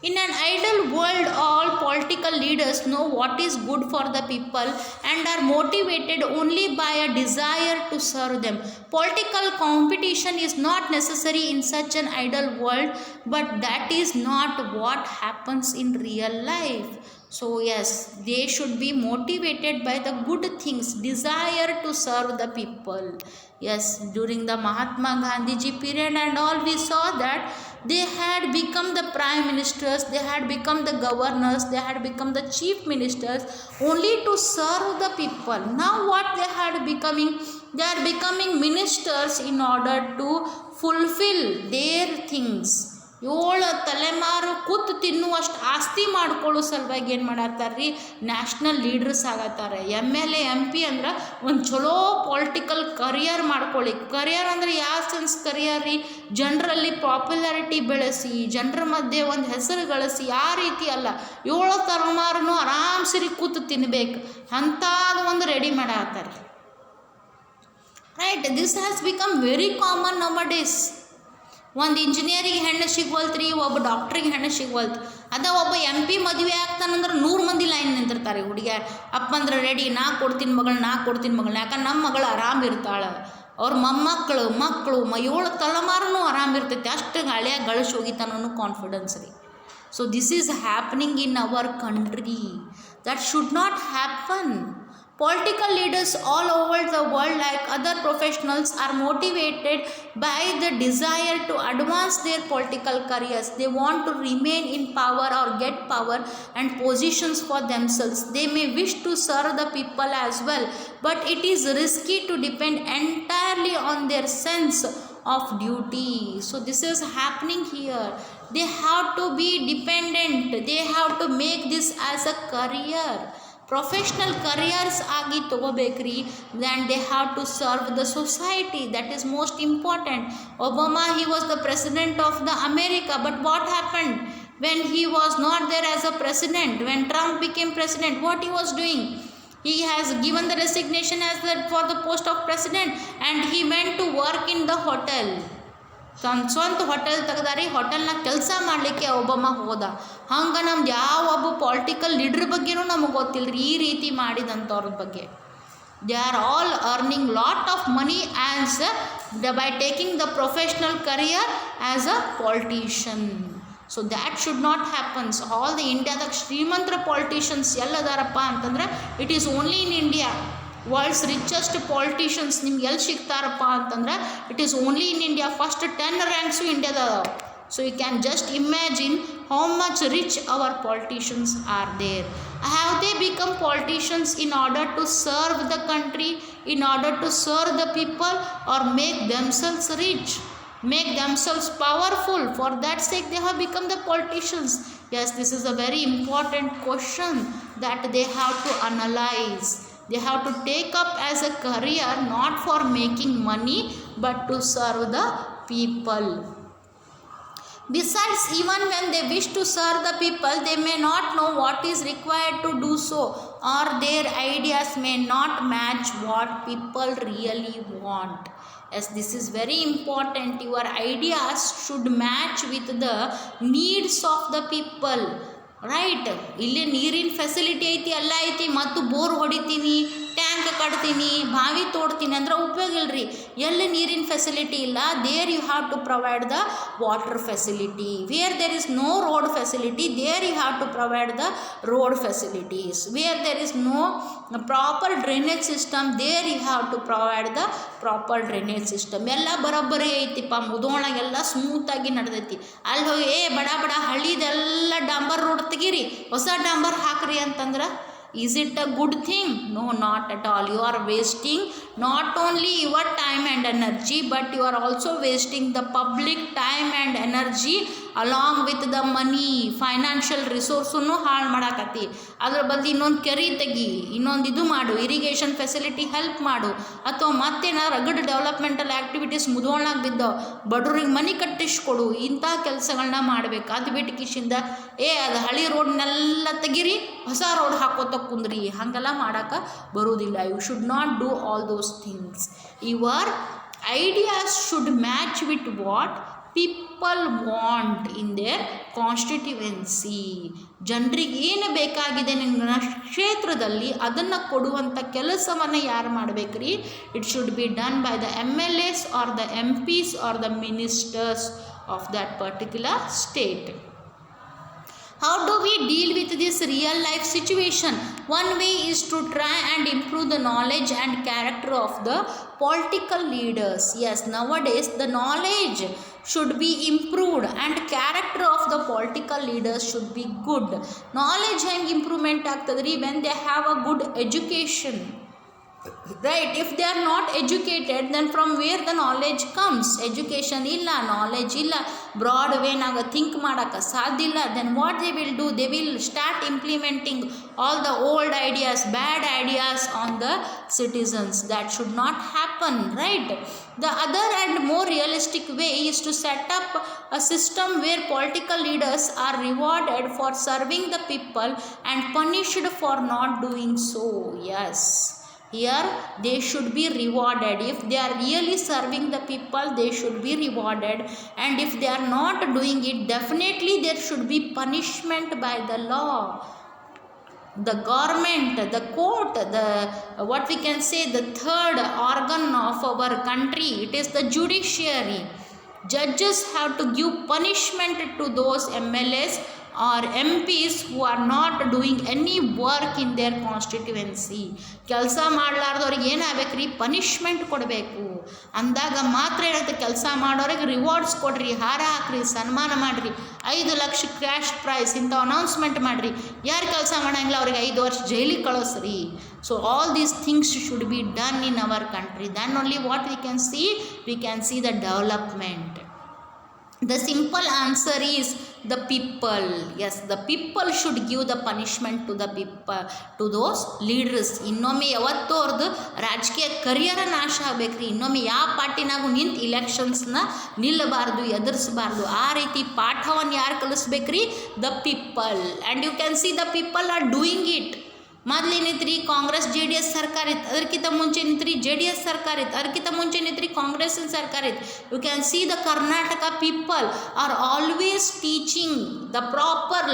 In an ideal world, all political leaders know what is good for the people and are motivated only by a desire to serve them. Political competition is not necessary in such an ideal world, but that is not what happens in real life. So yes, they should be motivated by the good things, desire to serve the people. Yes, during the Mahatma Gandhiji period and all, we saw that they had become the prime ministers, they had become the governors, they had become the chief ministers only to serve the people. Now what they had becoming? They are becoming ministers in order to fulfill their things. 7 ತಲೆಮಾರು ಕೂತು ತಿನ್ನುವಷ್ಟು ಆಸ್ತಿ ಮಾಡ್ಕೊಳ್ಳೋ ಸಲುವಾಗಿ ಏನು ಮಾಡತ್ತಾರ ರೀ, national leaders ಆಗತ್ತಾರೆ. MLA MP ಅಂದ್ರೆ ಒಂದು ಚಲೋ ಪೊಲಿಟಿಕಲ್ ಕರಿಯರ್ ಮಾಡ್ಕೊಳ್ಳಿ. ಕರಿಯರ್ ಅಂದರೆ ಯಾವ ಸೆನ್ಸ್ ಕರಿಯರ್ ರೀ? ಜನರಲ್ಲಿ ಪಾಪ್ಯುಲಾರಿಟಿ ಬೆಳೆಸಿ, ಜನರ ಮಧ್ಯೆ ಒಂದು ಹೆಸರು ಗಳಿಸಿ, ಆ ರೀತಿ ಅಲ್ಲ. 7 ತಲೆಮಾರನು ಆರಾಮ್ಸರಿ ಕೂತು ತಿನ್ಬೇಕು ಅಂಥದ್ದು ಒಂದು ರೆಡಿ ಮಾಡತ್ತಾರೆ. Right, this has become very common nowadays. ಒಂದು ಇಂಜಿನಿಯರಿಗೆ ಹೆಣ್ಣು ಸಿಗ್ವಲ್ತ್ರಿ, ಒಬ್ಬ ಡಾಕ್ಟ್ರಿಗೆ ಹೆಣ್ಣು ಸಿಗ್ವಲ್ತು. ಅದ ಒಬ್ಬ MP ಮದುವೆ ಆಗ್ತಾನಂದ್ರೆ 100 ಮಂದಿ ಲೈನ್ ನಿಂತಿರ್ತಾರೆ. ಹುಡುಗಿಯರು ಅಪ್ಪಂದ್ರೆ ರೆಡಿ, ನಾ ಕೊಡ್ತೀನಿ ಮಗಳು, ಯಾಕಂದ್ರೆ ನಮ್ಮ ಮಗಳು ಆರಾಮ್ ಇರ್ತಾಳೆ, ಅವ್ರ ಮೊಮ್ಮಕ್ಕಳು ಮಕ್ಕಳು 7 ತಲೆಮಾರನು ಆರಾಮ್ ಇರ್ತೈತಿ, ಅಷ್ಟು ಹಳೆಯಾಗಿ ಗಳಿಸಿ ಹೋಗಿತಾನೋ ಕಾನ್ಫಿಡೆನ್ಸ್ ರೀ. So this is happening in our country. That should not happen. Political leaders all over the world, like other professionals, are motivated by the desire to advance their political careers. They want to remain in power or get power and positions for themselves. They may wish to serve the people as well, but it is risky to depend entirely on their sense of duty. So this is happening here. They have to be dependent. They have to make this as a career. Professional careers agi togobekri, then they have to serve the society. That is most important. Obama, he was the president of the America, but what happened when he was not there as a president? When Trump became president, what he was doing? He has given the resignation as for the post of president, and he went to work in the hotel. ಸ್ವಂತ hotel ತೆಗ್ದಾರಿ, ಹೋಟೆಲ್ನಾಗ ಕೆಲಸ ಮಾಡಲಿಕ್ಕೆ ಒಬ್ಬಮ್ಮ ಹೋದ. ಹಂಗೆ ನಮ್ದು ಯಾವ ಒಬ್ಬ political leader ಬಗ್ಗೆನೂ ನಮಗೆ ಗೊತ್ತಿಲ್ಲ ರೀ ಈ ರೀತಿ ಮಾಡಿದಂಥವ್ರ ಬಗ್ಗೆ. They are all earning lot of money as by taking the professional career as a politician. So that should not happens. All the ಇಂಡಿಯಾದಾಗ ಶ್ರೀಮಂತರ ಪಾಲಿಟಿಷಿಯನ್ಸ್ ಎಲ್ಲದಾರಪ್ಪ ಅಂತಂದ್ರೆ it is only in India. World's richest politicians ನಿಮ್ಗೆ ಎಲ್ಲಿ ಸಿಗ್ತಾರಪ್ಪ ಅಂತಂದ್ರೆ it is only in India. First 10 ranks ಇಂಡಿಯಾದ. So you can just imagine how much rich our politicians are there. Have they become politicians in order to serve the country, in order to serve the people, or make themselves rich, make themselves powerful? For that sake they have become the politicians. Yes, this is a very important question that they have to analyze. They have to take up as a career, not for making money but to serve the people. Besides, even when they wish to serve the people, they may not know what is required to do so, or their ideas may not match what people really want. Yes, this is very important. Your ideas should match with the needs of the people. Right, ಇಲ್ಲಿ ನೀರಿನ facility ಐತಿ, ಎಲ್ಲ ಐತಿ, ಮತ್ತು bore ಹೊಡಿತೀನಿ, tank ಕಟ್ತೀನಿ, ಬಾವಿ ತೋಡ್ತೀನಿ ಅಂದ್ರೆ ಉಪಯೋಗ ಇಲ್ರಿ. ಎಲ್ಲಿ ನೀರಿನ ಫೆಸಿಲಿಟಿ ಇಲ್ಲ, there you have to provide the water facility. Where there is no road facility, there you have to provide the road facilities. Where there is no proper drainage system, there you have to provide the proper drainage system. ಎಲ್ಲ ಬರೋಬ್ಬರಿ ಐತಿಪ್ಪ, ಮುದೋಣಾಗೆಲ್ಲ ಸ್ಮೂತಾಗಿ ನಡೆದೈತಿ. ಅಲ್ಲಿ ಹೋಗಿ ಬಡ ಬಡ ಹಳ್ಳಿದೆಲ್ಲ ಡಾಂಬರ್ road ತೆಗೀರಿ, ಹೊಸ ಡಾಂಬರ್ ಹಾಕ್ರಿ ಅಂತಂದ್ರೆ is it a good thing? No, not at all. You are wasting not only your time and energy, but you are also wasting the public time and energy along with the money, financial resource ಅನ್ನು ಹಾಳು ಮಾಡಾಕತ್ತಿ. ಅದ್ರ ಬದಲು ಇನ್ನೊಂದು ಕೆರೆ ತೆಗಿ, ಇನ್ನೊಂದು ಇದು ಮಾಡು, ಇರಿಗೇಷನ್ ಫೆಸಿಲಿಟಿ ಹೆಲ್ಪ್ ಮಾಡು, ಅಥವಾ ಮತ್ತೇನ ರಗಡ್ ಡೆವಲಪ್ಮೆಂಟಲ್ ಆ್ಯಕ್ಟಿವಿಟೀಸ್ ಮುದೋಳಾಗ ಬಿದ್ದವು, ಬಡವ್ರಿಗೆ ಮನೆ ಕಟ್ಟಿಸ್ಕೊಡು, ಇಂಥ ಕೆಲಸಗಳನ್ನ ಮಾಡಬೇಕು. ಅದು ಬಿಟ್ಟು ಕಿಶಿಂದ ಅದು ಹಳಿ ರೋಡ್ನೆಲ್ಲ ತೆಗೀರಿ, ಹೊಸ ರೋಡ್ ಹಾಕೋತ ಕುಂದ್ರಿ, ಹಾಗೆಲ್ಲ ಮಾಡೋಕೆ ಬರೋದಿಲ್ಲ. You should not do all those things. Your ideas should match with what people want in their constituency. ಜನರಿಗೆ ಏನು ಬೇಕಾಗಿದೆ ನಿಮ್ಮ ಕ್ಷೇತ್ರದಲ್ಲಿ ಅದನ್ನು ಕೊಡುವಂಥ ಕೆಲಸವನ್ನು ಯಾರು ಮಾಡಬೇಕ್ರಿ? It should be done by the MLAs are the MPs are the ministers of that particular state. How do we deal with this real life situation? One way is to try and improve the knowledge and character of the political leaders. Yes, nowadays the knowledge should be improved and character of the political leaders should be good. Knowledge and improvement ಆಗ್ತದ್ರಿ when they have a good education. Right, if they are not educated, then from where the knowledge comes? Education ಇಲ್ಲ, knowledge ಇಲ್ಲ, broad ವೇನಾಗ think ಮಾಡೋಕ್ಕೆ ಸಾಧ್ಯ ಇಲ್ಲ. then what they will do? They will start implementing all the old ideas, bad ideas on the citizens. That should not happen, right? The other and more realistic way is to set up a system where political leaders are rewarded for serving the people and punished for not doing so. Yes, here they should be rewarded. If they are really serving the people, they should be rewarded, and if they are not doing it, definitely there should be punishment by the law. The government, the court, the what we can say, the third organ of our country, it is the judiciary. Judges have to give punishment to those MLAs or MPs who are not doing any work in their constituency. ಕೆಲಸ ಮಾಡಲಾರ್ದವ್ರಿಗೆ ಏನಾಗಬೇಕು ರೀ, punishment ಕೊಡಬೇಕು. ಅಂದಾಗ ಮಾತ್ರ ಏನಾಗುತ್ತೆ, ಕೆಲಸ ಮಾಡೋರಿಗೆ rewards ಕೊಡ್ರಿ, ಹಾರ ಹಾಕ್ರಿ, ಸನ್ಮಾನ ಮಾಡಿರಿ, 5 ಲಕ್ಷ ಕ್ಯಾಶ್ ಪ್ರೈಸ್ ಇಂಥ ಅನೌನ್ಸ್ಮೆಂಟ್ ಮಾಡಿರಿ. ಯಾರು ಕೆಲಸ ಮಾಡೋಂಗಿಲ್ಲ ಅವ್ರಿಗೆ 5 ವರ್ಷ ಜೈಲಿಗೆ ಕಳಿಸ್ರಿ. So all these things should be done in our country. Then only what we can see the development. The simple answer is the people. Yes, the people should give the punishment to the people, to those leaders. ಇನ್ನೊಮ್ಮೆ ಯಾವತ್ತೂ ಅವ್ರದ್ದು ರಾಜಕೀಯ ಕರಿಯರ ನಾಶ ಆಗಬೇಕ್ರಿ. ಇನ್ನೊಮ್ಮೆ ಯಾವ ಪಾರ್ಟಿನಾಗೂ ನಿಂತು ಇಲೆಕ್ಷನ್ಸ್ನ ನಿಲ್ಲಬಾರ್ದು, ಎದುರಿಸಬಾರ್ದು. ಆ ರೀತಿ ಪಾಠವನ್ನು ಯಾರು ಕಲಿಸ್ಬೇಕ್ರಿ? The people. And you can see the people are doing it. ಮೊದಲೇನಿತ್ರಿ ಕಾಂಗ್ರೆಸ್ JDS ಸರ್ಕಾರ ಇತ್ತು, ಅದಕ್ಕಿಂತ ಮುಂಚೆ ನಿಂತ್ರಿ JDS ಸರ್ಕಾರ ಇತ್ತು, ಅದಕ್ಕಿಂತ ಮುಂಚೆ ನಿಂತ್ರಿ ಕಾಂಗ್ರೆಸ್ಸಿನ ಸರ್ಕಾರ ಇತ್ತು. You can see the Karnataka people are always teaching the proper